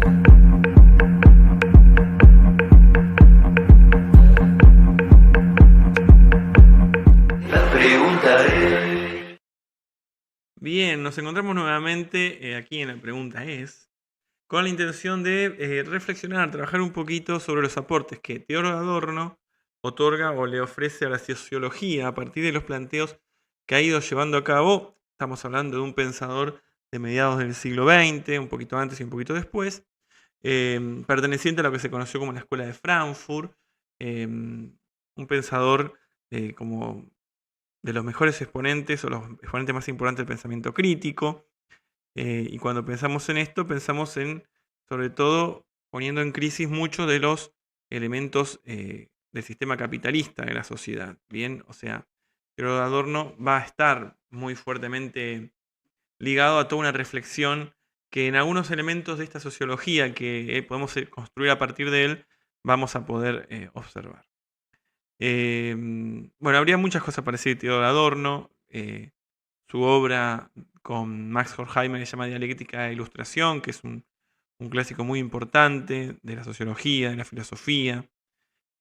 La pregunta es... Bien, nos encontramos nuevamente aquí en La Pregunta Es, con la intención de reflexionar, trabajar un poquito sobre los aportes que Theodor Adorno otorga o le ofrece a la sociología a partir de los planteos que ha ido llevando a cabo. Estamos hablando de un pensador de mediados del siglo XX, un poquito antes y un poquito después, perteneciente a lo que se conoció como la Escuela de Frankfurt, un pensador como de los mejores exponentes o los exponentes más importantes del pensamiento crítico. Y cuando pensamos en esto, pensamos en, sobre todo, poniendo en crisis muchos de los elementos del sistema capitalista de la sociedad. Bien, o sea, Theodor Adorno va a estar muy fuertemente ligado a toda una reflexión que en algunos elementos de esta sociología que podemos construir a partir de él, vamos a poder observar. Bueno, habría muchas cosas para decir de Theodor Adorno. Su obra con Max Horkheimer que se llama Dialéctica e Ilustración, que es un clásico muy importante de la sociología, de la filosofía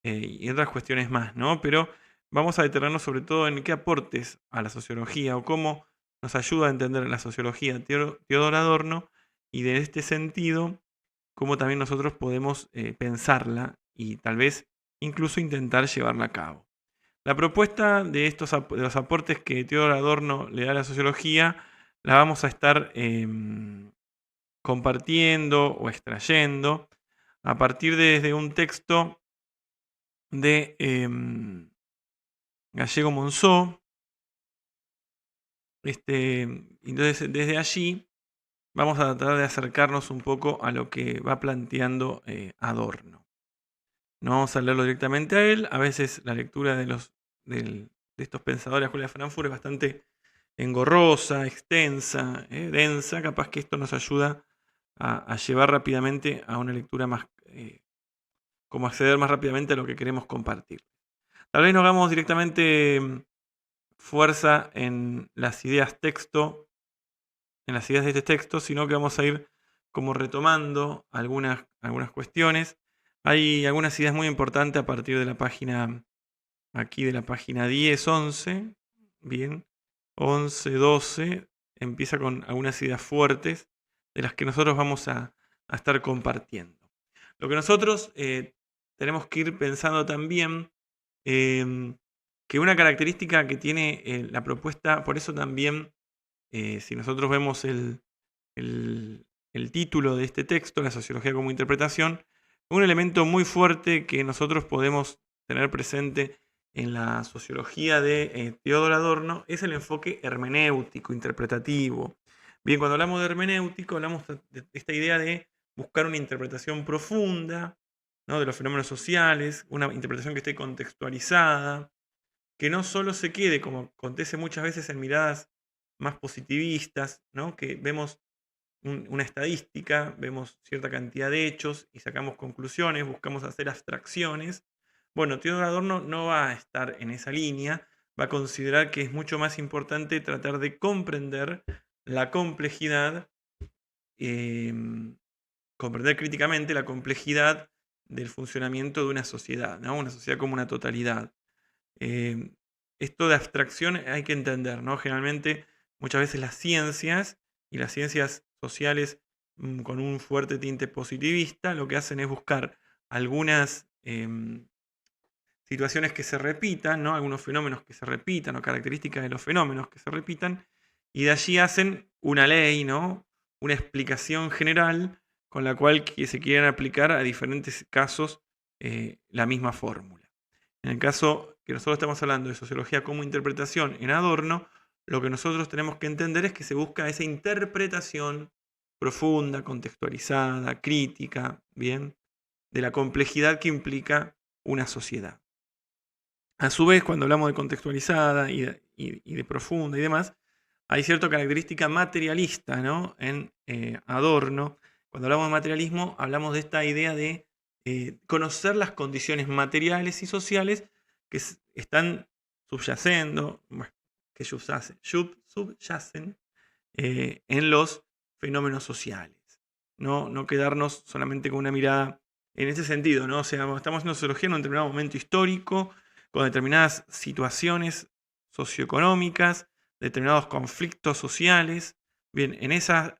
y otras cuestiones más, ¿no? Pero vamos a detenernos sobre todo en qué aportes a la sociología o cómo nos ayuda a entender la sociología Theodor Adorno y de este sentido, cómo también nosotros podemos pensarla y tal vez incluso intentar llevarla a cabo. La propuesta de de los aportes que Theodor Adorno le da a la sociología la vamos a estar compartiendo o extrayendo a partir de un texto de Gallego Monzó. Entonces, desde allí vamos a tratar de acercarnos un poco a lo que va planteando Adorno. No vamos a leerlo directamente a él. A veces la lectura de estos pensadores de la Escuela de Frankfurt es bastante engorrosa, extensa, densa. Capaz que esto nos ayuda a llevar rápidamente a una lectura más, como acceder más rápidamente a lo que queremos compartir. Tal vez no hagamos directamente fuerza en las ideas texto, en las ideas de este texto, sino que vamos a ir como retomando algunas cuestiones. Hay algunas ideas muy importantes a partir de la página, aquí de la página 10, 11, bien, 11, 12, empieza con algunas ideas fuertes de las que nosotros vamos a estar compartiendo. Lo que nosotros tenemos que ir pensando también, que una característica que tiene la propuesta, por eso también, si nosotros vemos el título de este texto, la sociología como interpretación, un elemento muy fuerte que nosotros podemos tener presente en la sociología de Theodor Adorno es el enfoque hermenéutico, interpretativo. Bien, cuando hablamos de hermenéutico, hablamos de esta idea de buscar una interpretación profunda, ¿no?, de los fenómenos sociales, una interpretación que esté contextualizada, que no solo se quede, como acontece muchas veces en miradas más positivistas, ¿no?, que vemos una estadística, vemos cierta cantidad de hechos y sacamos conclusiones, buscamos hacer abstracciones. Bueno, Theodor Adorno no va a estar en esa línea, va a considerar que es mucho más importante tratar de comprender la complejidad, eh, comprender críticamente la complejidad del funcionamiento de una sociedad, ¿no?, una sociedad como una totalidad. Eh, Esto de abstracción hay que entender, ¿no? Generalmente, muchas veces las ciencias y las ciencias sociales con un fuerte tinte positivista lo que hacen es buscar algunas situaciones que se repitan, ¿no?, algunos fenómenos que se repitan o características de los fenómenos que se repitan, y de allí hacen una ley, ¿no?, una explicación general con la cual se quieren aplicar a diferentes casos la misma fórmula. En el caso que nosotros estamos hablando de sociología como interpretación en Adorno, lo que nosotros tenemos que entender es que se busca esa interpretación profunda, contextualizada, crítica, ¿bien?, de la complejidad que implica una sociedad. A su vez, cuando hablamos de contextualizada y de profunda y demás, hay cierta característica materialista, ¿no?, en Adorno. Cuando hablamos de materialismo, hablamos de esta idea de conocer las condiciones materiales y sociales que están subyacendo, bueno, que subyacen en los fenómenos sociales, no quedarnos solamente con una mirada en ese sentido, ¿no? O sea, estamos haciendo sociología en un determinado momento histórico, con determinadas situaciones socioeconómicas, determinados conflictos sociales. Bien, en esas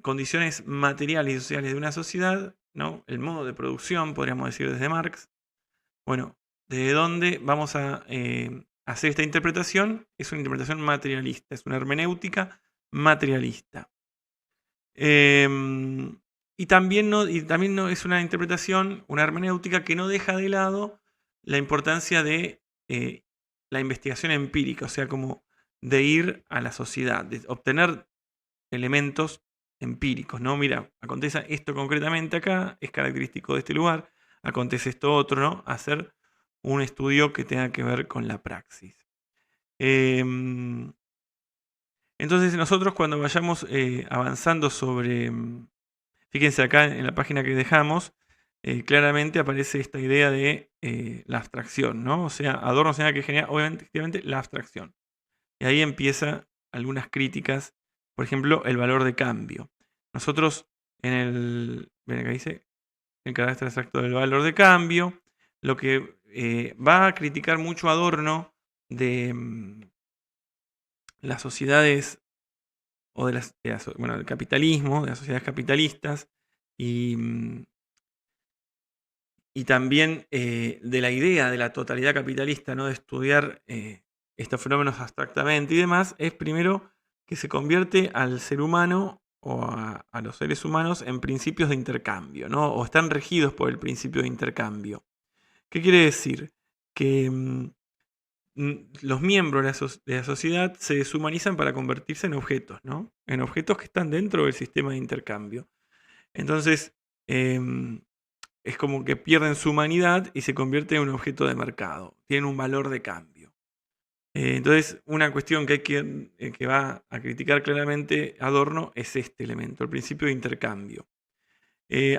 condiciones materiales y sociales de una sociedad, ¿no? El modo de producción, podríamos decir desde Marx. Bueno, ¿de dónde vamos a hacer esta interpretación? Es una interpretación materialista, es una hermenéutica materialista. Y también no es una interpretación, una hermenéutica que no deja de lado la importancia de la investigación empírica, o sea, como de ir a la sociedad, de obtener elementos empíricos, ¿no? Mira, acontece esto concretamente acá, es característico de este lugar, acontece esto otro, ¿no? Hacer un estudio que tenga que ver con la praxis. Entonces nosotros cuando vayamos avanzando sobre, fíjense acá en la página que dejamos, claramente aparece esta idea de la abstracción, ¿no? O sea, Adorno señala que genera obviamente la abstracción. Y ahí empieza algunas críticas, por ejemplo, el valor de cambio. Nosotros ven acá dice, el carácter exacto del valor de cambio, lo que va a criticar mucho Adorno de las sociedades o del capitalismo, de las sociedades capitalistas y también de la idea de la totalidad capitalista, ¿no? De estudiar estos fenómenos abstractamente y demás, es primero que se convierte al ser humano o a los seres humanos en principios de intercambio, ¿no? O están regidos por el principio de intercambio. ¿Qué quiere decir? Que los miembros de la sociedad se deshumanizan para convertirse en objetos, ¿no? En objetos que están dentro del sistema de intercambio. Entonces, es como que pierden su humanidad y se convierten en un objeto de mercado. Tienen un valor de cambio. Entonces, una cuestión que va a criticar claramente Adorno es este elemento, el principio de intercambio.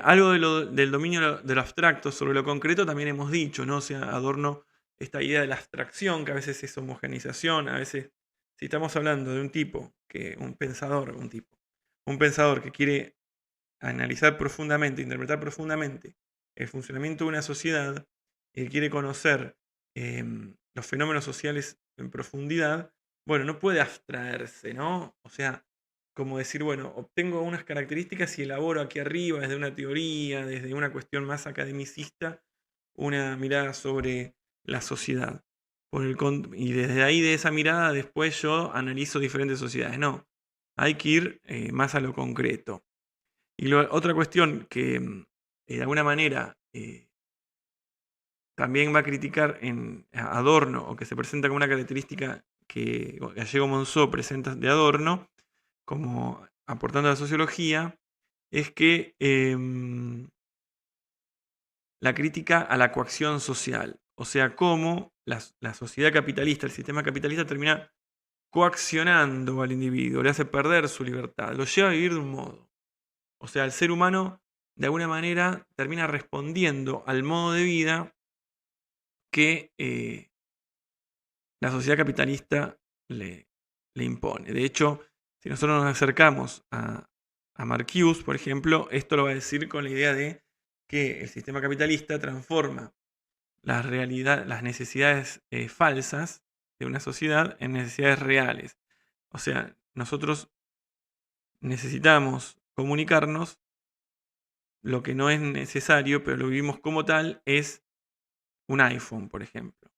Algo del dominio de lo abstracto sobre lo concreto también hemos dicho, ¿no? O sea, Adorno, esta idea de la abstracción, que a veces es homogeneización, a veces, si estamos hablando de un pensador que quiere analizar profundamente, interpretar profundamente el funcionamiento de una sociedad, y quiere conocer los fenómenos sociales en profundidad, bueno, no puede abstraerse, ¿no? O sea, como decir, bueno, obtengo unas características y elaboro aquí arriba, desde una teoría, desde una cuestión más academicista, una mirada sobre la sociedad. Y desde ahí, de esa mirada, después yo analizo diferentes sociedades. No, hay que ir más a lo concreto. Y otra cuestión que de alguna manera también va a criticar en Adorno, o que se presenta como una característica que Gallego Monzó presenta de Adorno, como aportando a la sociología, es que la crítica a la coacción social, o sea, cómo la sociedad capitalista, el sistema capitalista termina coaccionando al individuo, le hace perder su libertad, lo lleva a vivir de un modo. O sea, el ser humano de alguna manera termina respondiendo al modo de vida que la sociedad capitalista le impone. De hecho, si nosotros nos acercamos a Marcuse, por ejemplo, esto lo va a decir con la idea de que el sistema capitalista transforma las necesidades falsas de una sociedad en necesidades reales. O sea, nosotros necesitamos comunicarnos, lo que no es necesario, pero lo vivimos como tal, es un iPhone, por ejemplo.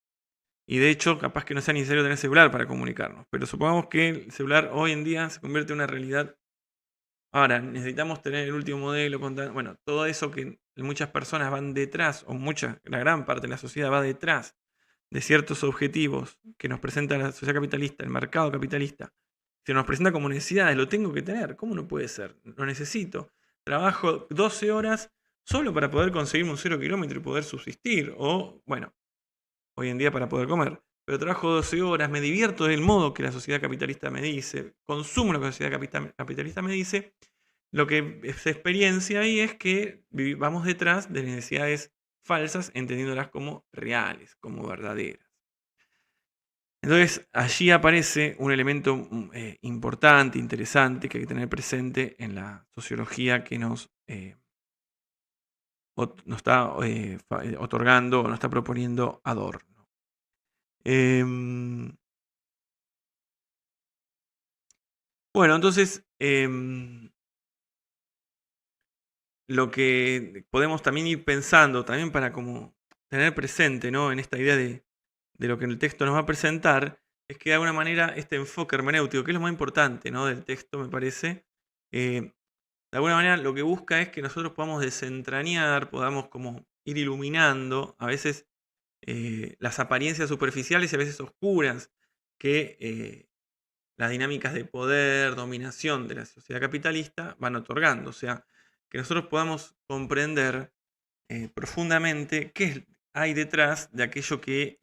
Y de hecho, capaz que no sea necesario tener celular para comunicarnos, pero supongamos que el celular hoy en día se convierte en una realidad. Ahora, necesitamos tener el último modelo, bueno, todo eso que muchas personas van detrás, o la gran parte de la sociedad va detrás de ciertos objetivos que nos presenta la sociedad capitalista, el mercado capitalista. Se nos presenta como necesidades, lo tengo que tener, ¿cómo no puede ser? Lo necesito. Trabajo 12 horas solo para poder conseguirme un 0 kilómetro y poder subsistir, o, bueno, hoy en día para poder comer. Pero trabajo 12 horas, me divierto del modo que la sociedad capitalista me dice, consumo lo que la sociedad capitalista me dice. Lo que se experiencia ahí es que vamos detrás de necesidades falsas, entendiéndolas como reales, como verdaderas. Entonces, allí aparece un elemento importante, interesante, que hay que tener presente en la sociología que nos está otorgando o nos está proponiendo Adorno. Em, bueno, entonces, lo que podemos también ir pensando, también para como tener presente, ¿no?, en esta idea de lo que el texto nos va a presentar, es que de alguna manera este enfoque hermenéutico, que es lo más importante, ¿no?, del texto, me parece, de alguna manera lo que busca es que nosotros podamos desentrañar, podamos como ir iluminando a veces las apariencias superficiales y a veces oscuras que las dinámicas de poder, dominación de la sociedad capitalista van otorgando. O sea, que nosotros podamos comprender profundamente qué hay detrás de aquello que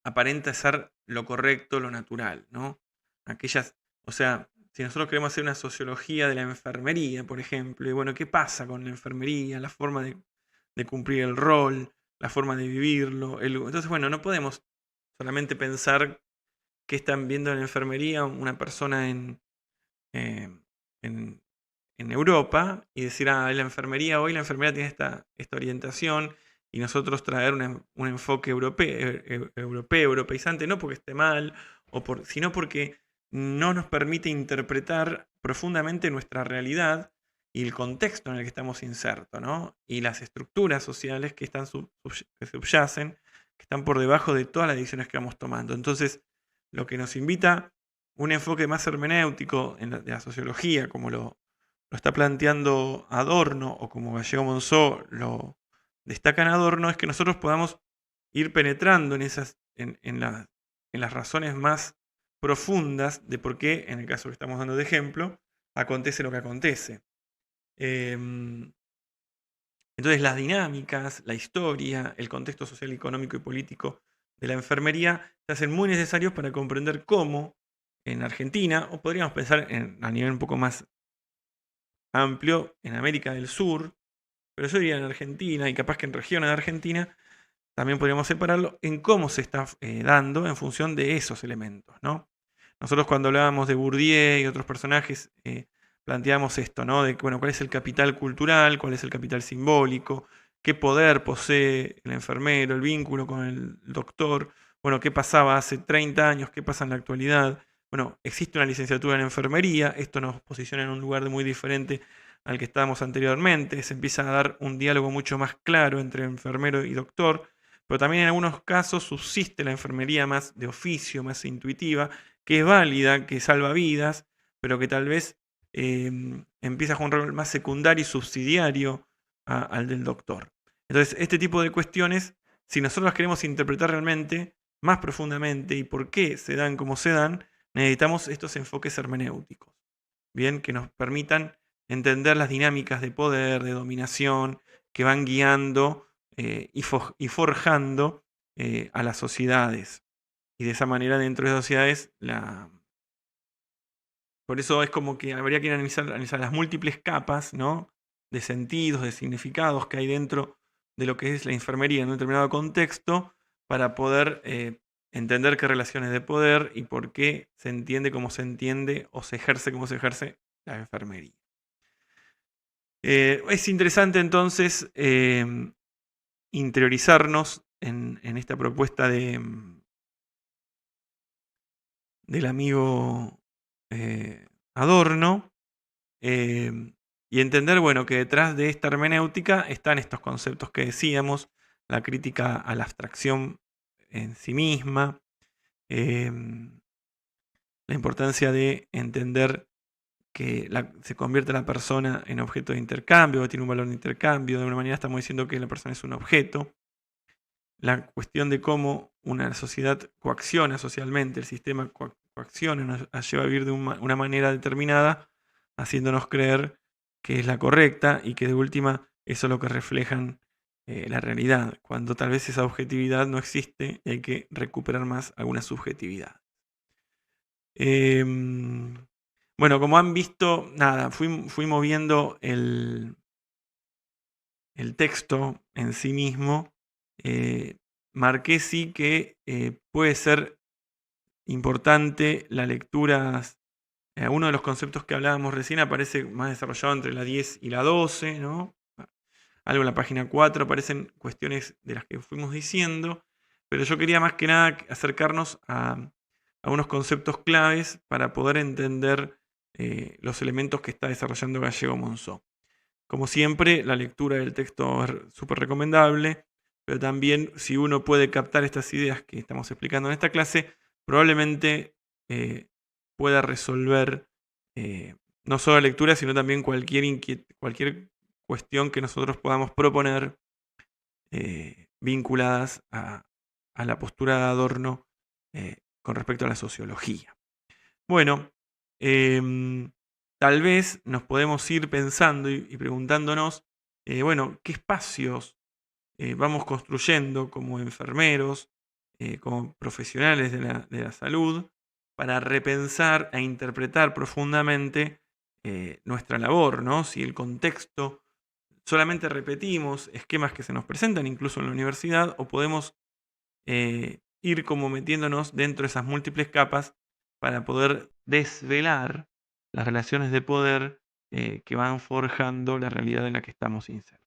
aparenta ser lo correcto, lo natural, ¿no? Aquellas, o sea, si nosotros queremos hacer una sociología de la enfermería, por ejemplo, y bueno, ¿qué pasa con la enfermería? La forma de cumplir el rol, la forma de vivirlo. Entonces, bueno, no podemos solamente pensar qué están viendo en la enfermería una persona eh, en, en Europa y decir, la enfermería, hoy la enfermería tiene esta orientación y nosotros traer un enfoque europeo, europeizante, no porque esté mal, sino porque no nos permite interpretar profundamente nuestra realidad y el contexto en el que estamos insertos, ¿no? Y las estructuras sociales que que subyacen, que están por debajo de todas las decisiones que vamos tomando. Entonces, lo que nos invita un enfoque más hermenéutico de la sociología, como lo está planteando Adorno, o como Gallego Monzó lo destaca en Adorno, es que nosotros podamos ir penetrando en las razones más profundas de por qué, en el caso que estamos dando de ejemplo, acontece lo que acontece. Entonces las dinámicas, la historia, el contexto social, económico y político de la enfermería se hacen muy necesarios para comprender cómo en Argentina, o podríamos pensar a nivel un poco más amplio, en América del Sur, pero yo diría en Argentina, y capaz que en regiones de Argentina, también podríamos separarlo en cómo se está dando en función de esos elementos, ¿no? Nosotros cuando hablábamos de Bourdieu y otros personajes, planteamos esto, ¿no? De bueno, cuál es el capital cultural, cuál es el capital simbólico, qué poder posee el enfermero, el vínculo con el doctor, bueno, qué pasaba hace 30 años, qué pasa en la actualidad. Bueno, existe una licenciatura en enfermería, esto nos posiciona en un lugar muy diferente al que estábamos anteriormente, se empieza a dar un diálogo mucho más claro entre enfermero y doctor, pero también en algunos casos subsiste la enfermería más de oficio, más intuitiva, que es válida, que salva vidas, pero que tal vez empieza a jugar un rol más secundario y subsidiario al del doctor. Entonces, este tipo de cuestiones, si nosotros las queremos interpretar realmente, más profundamente, y por qué se dan como se dan, necesitamos estos enfoques hermenéuticos, bien, que nos permitan entender las dinámicas de poder, de dominación, que van guiando y forjando a las sociedades. Y de esa manera, dentro de las sociedades, por eso es como que habría que analizar las múltiples capas, ¿no?, de sentidos, de significados que hay dentro de lo que es la enfermería en un determinado contexto para poder entender qué relaciones de poder y por qué se entiende como se entiende o se ejerce como se ejerce la enfermería. Es interesante entonces interiorizarnos en esta propuesta del amigo Adorno y entender, bueno, que detrás de esta hermenéutica están estos conceptos que decíamos, la crítica a la abstracción en sí misma, la importancia de entender que se convierte la persona en objeto de intercambio, tiene un valor de intercambio, de alguna manera estamos diciendo que la persona es un objeto, la cuestión de cómo una sociedad coacciona socialmente, el sistema coacciona, nos lleva a vivir de una manera determinada, haciéndonos creer que es la correcta y que de última eso es lo que reflejan la realidad, cuando tal vez esa objetividad no existe y hay que recuperar más alguna subjetividad. Bueno, como han visto, nada, fui moviendo el texto en sí mismo marqué sí que puede ser importante la lectura. Uno de los conceptos que hablábamos recién aparece más desarrollado entre la 10 y la 12, ¿no? Algo en la página 4 aparecen cuestiones de las que fuimos diciendo, pero yo quería más que nada acercarnos a unos conceptos claves para poder entender los elementos que está desarrollando Gallego Monzó. Como siempre, la lectura del texto es súper recomendable, pero también si uno puede captar estas ideas que estamos explicando en esta clase, probablemente pueda resolver no solo la lectura, sino también cualquier cuestión que nosotros podamos proponer vinculadas a la postura de Adorno con respecto a la sociología. Bueno, tal vez nos podemos ir pensando y preguntándonos, bueno, ¿qué espacios vamos construyendo como enfermeros, como profesionales de la salud, para repensar e interpretar profundamente nuestra labor, ¿no? Si el contexto solamente repetimos esquemas que se nos presentan incluso en la universidad, o podemos ir como metiéndonos dentro de esas múltiples capas para poder desvelar las relaciones de poder que van forjando la realidad en la que estamos insertos.